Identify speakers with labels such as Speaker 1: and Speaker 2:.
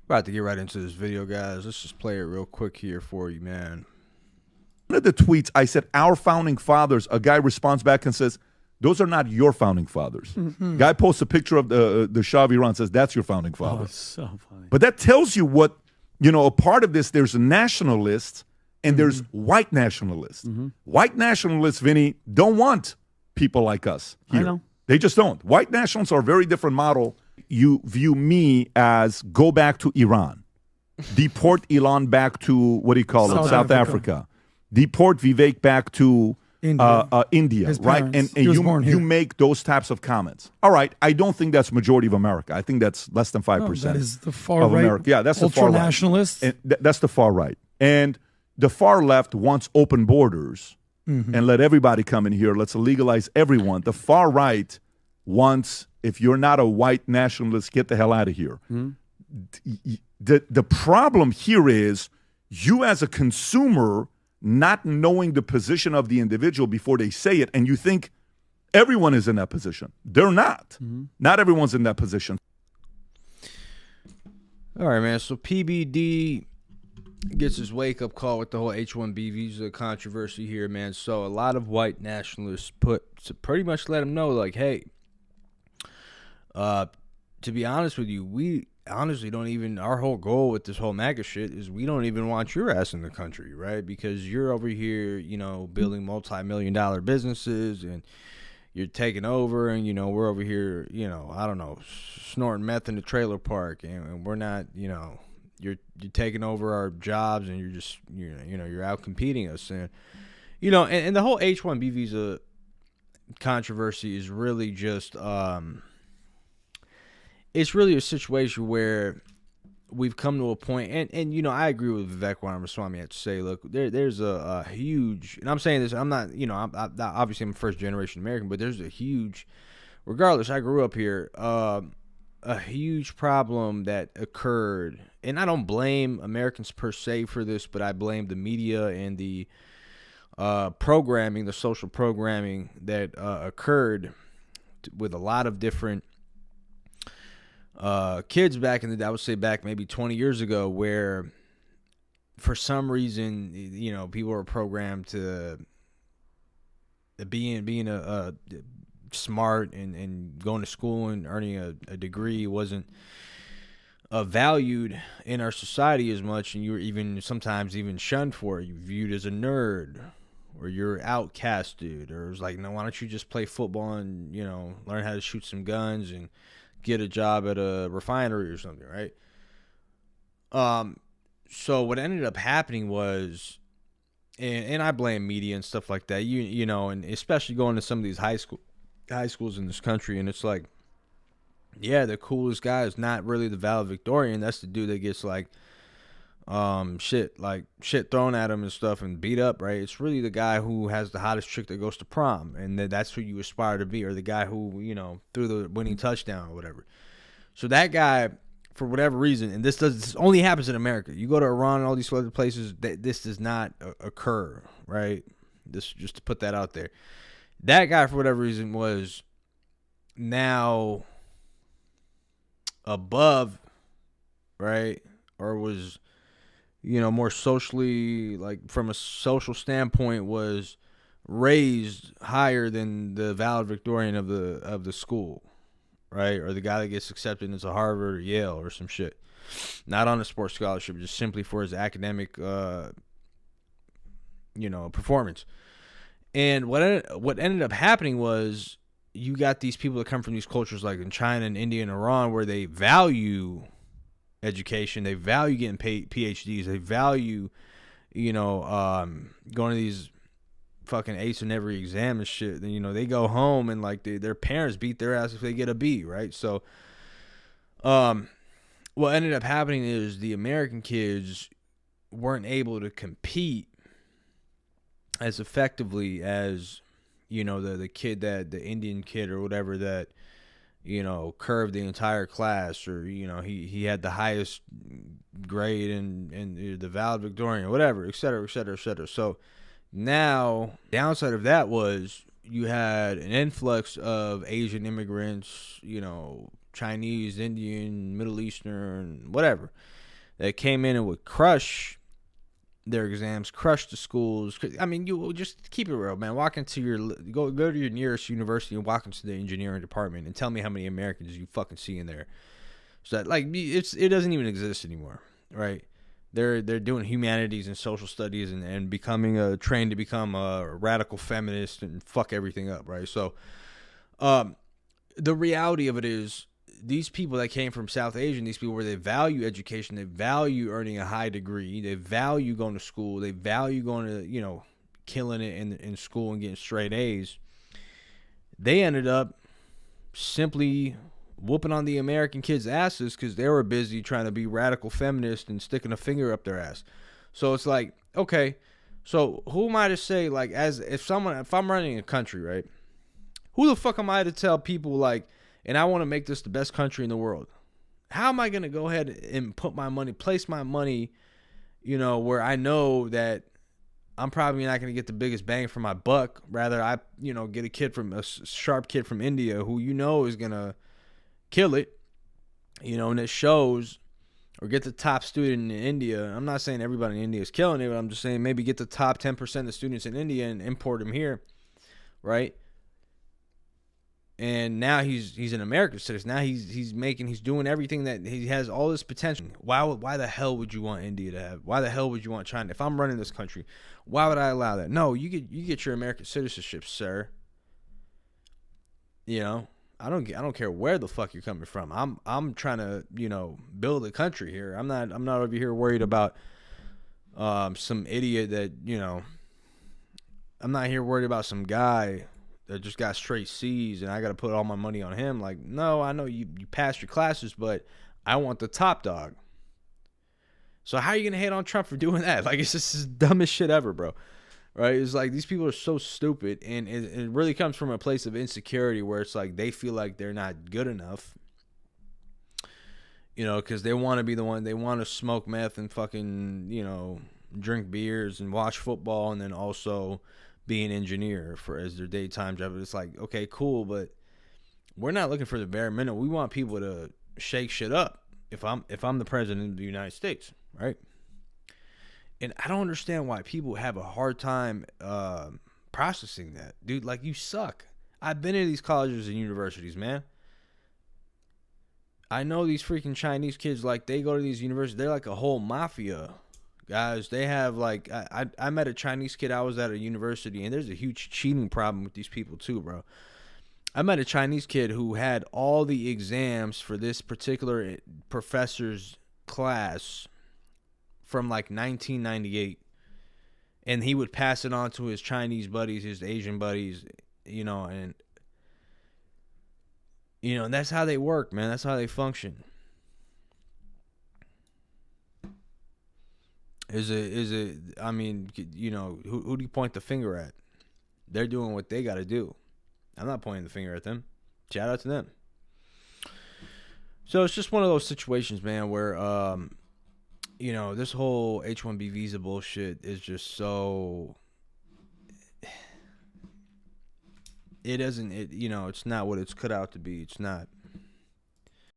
Speaker 1: About to get right into this video, guys. Let's just play it real quick here for you, man.
Speaker 2: One of the tweets, I said, our founding fathers, a guy responds back and says, those are not your founding fathers. Mm-hmm. Guy posts a picture of the Shah of Iran, says, that's your founding father.
Speaker 3: Oh, it's so funny.
Speaker 2: But that tells you what, a part of this, there's nationalists and there's white nationalists. Mm-hmm. White nationalists, Vinny, don't want people like us here.
Speaker 3: I know.
Speaker 2: They just don't. White nationalists are a very different model. You view me as go back to Iran. Deport Elon back to, what do you call it, South Africa. Deport Vivek back to India, right? And you make those types of comments. All right, I don't think that's majority of America. I think that's less than 5%.
Speaker 3: That is the far
Speaker 2: of
Speaker 3: right.
Speaker 2: America. Yeah, that's the far right.
Speaker 3: Ultra-nationalists.
Speaker 2: That's the far right. And the far left wants open borders and let everybody come in here. Let's legalize everyone. The far right wants, if you're not a white nationalist, get the hell out of here. The problem here is you as a consumer not knowing the position of the individual before they say it, and you think everyone is in that position. They're not. Not everyone's in that position.
Speaker 1: All right, man. So PBD gets his wake-up call with the whole H-1B visa controversy here, man. So a lot of white nationalists pretty much let him know, like, hey, to be honest with you, we honestly don't even, our whole goal with this whole Maga shit is we don't even want your ass in the country, right? Because you're over here, building multi-million-dollar businesses and you're taking over, and, we're over here, I don't know, snorting meth in the trailer park, and we're not, you're taking over our jobs, and you're just, you're out competing us. And, and the whole H-1B visa controversy is really just, it's really a situation where we've come to a point, and I agree with Vivek Ramaswamy. I have to say, look, there's a huge, and I'm saying this, I'm not, obviously I'm a first generation American, but there's a huge, regardless, I grew up here, a huge problem that occurred, and I don't blame Americans per se for this, but I blame the media and the programming, the social programming that occurred with a lot of different kids back in the day. I would say back maybe 20 years ago, where for some reason, people were programmed to being a smart and going to school and earning a degree wasn't valued in our society as much, and you were sometimes even shunned for it. You viewed as a nerd, or you're outcasted, or it was like, no, why don't you just play football and learn how to shoot some guns and get a job at a refinery or something, right? So what ended up happening was, and I blame media and stuff like that, and especially going to some of these high schools in this country, and it's like, yeah, the coolest guy is not really the valedictorian. That's the dude that gets shit thrown at him and stuff and beat up, right? It's really the guy who has the hottest chick that goes to prom, and that's who you aspire to be, or the guy who, threw the winning touchdown or whatever. So that guy, for whatever reason, and this only happens in America. You go to Iran and all these other places, this does not occur, right? This, just to put that out there. That guy, for whatever reason, was now above, right? Or was, more socially, like from a social standpoint, was raised higher than the valedictorian of the school, right? Or the guy that gets accepted into Harvard or Yale or some shit. Not on a sports scholarship, just simply for his academic, performance. And what ended up happening was, you got these people that come from these cultures like in China and India and Iran, where they value education, they value getting paid PhDs, they value, going to these fucking ace in every exam and shit. Then, they go home and like their parents beat their ass if they get a B, right? So, what ended up happening is the American kids weren't able to compete as effectively as, the kid the Indian kid or whatever that, curved the entire class, or, he had the highest grade and the valedictorian or whatever, et cetera, et cetera, et cetera. So now, downside of that was you had an influx of Asian immigrants, Chinese, Indian, Middle Eastern, whatever, that came in and would crush their exams, crush the schools. I mean, you just keep it real, man. Walk into go to your nearest university and walk into the engineering department and tell me how many Americans you fucking see in there. So that, like, it doesn't even exist anymore, right? They're doing humanities and social studies and becoming trained to become a radical feminist and fuck everything up, right? So, the reality of it is, these people that came from South Asia, these people where they value education, they value earning a high degree, they value going to school, they value going to, killing it in school and getting straight A's, they ended up simply whooping on the American kids' asses because they were busy trying to be radical feminists and sticking a finger up their ass. So it's like, okay, so who am I to say, like, if I'm running a country, right? Who the fuck am I to tell people, like, and I want to make this the best country in the world? How am I going to go ahead and place my money, where I know that I'm probably not going to get the biggest bang for my buck. Rather, I, get a sharp kid from India who is going to kill it, and it shows, or get the top student in India. I'm not saying everybody in India is killing it, but I'm just saying maybe get the top 10% of students in India and import them here, right? And now he's an American citizen. Now he's doing everything that he has, all this potential. Why the hell would you want India to have? Why the hell would you want China? If I'm running this country, why would I allow that? No, you get your American citizenship, sir. I don't care where the fuck you're coming from. I'm trying to, build a country here. I'm not over here worried about some idiot that, I'm not here worried about some guy that just got straight C's and I got to put all my money on him. Like, no, I know you passed your classes, but I want the top dog. So how are you going to hate on Trump for doing that? Like, it's just the dumbest shit ever, bro. Right? It's like, these people are so stupid, and it really comes from a place of insecurity where it's like they feel like they're not good enough. Because they want to be the one. They want to smoke meth and fucking, drink beers and watch football, and then also be an engineer as their daytime job. It's like, okay, cool, but we're not looking for the bare minimum. We want people to shake shit up. If I'm the president of the United States, right? And I don't understand why people have a hard time processing that, dude. Like, you suck. I've been to these colleges and universities, man. I know these freaking Chinese kids, like, they go to these universities. They're like a whole mafia. Guys, they have, like, I met a Chinese kid. I was at a university, and there's a huge cheating problem with these people too, bro. I met a Chinese kid who had all the exams for this particular professor's class from, like, 1998, and he would pass it on to his Chinese buddies, his Asian buddies, and that's how they work, man. That's how they function. I mean, who do you point the finger at? They're doing what they got to do. I'm not pointing the finger at them. Shout out to them. So it's just one of those situations, man, where, this whole H-1B visa bullshit is just so, it's not what it's cut out to be. It's not.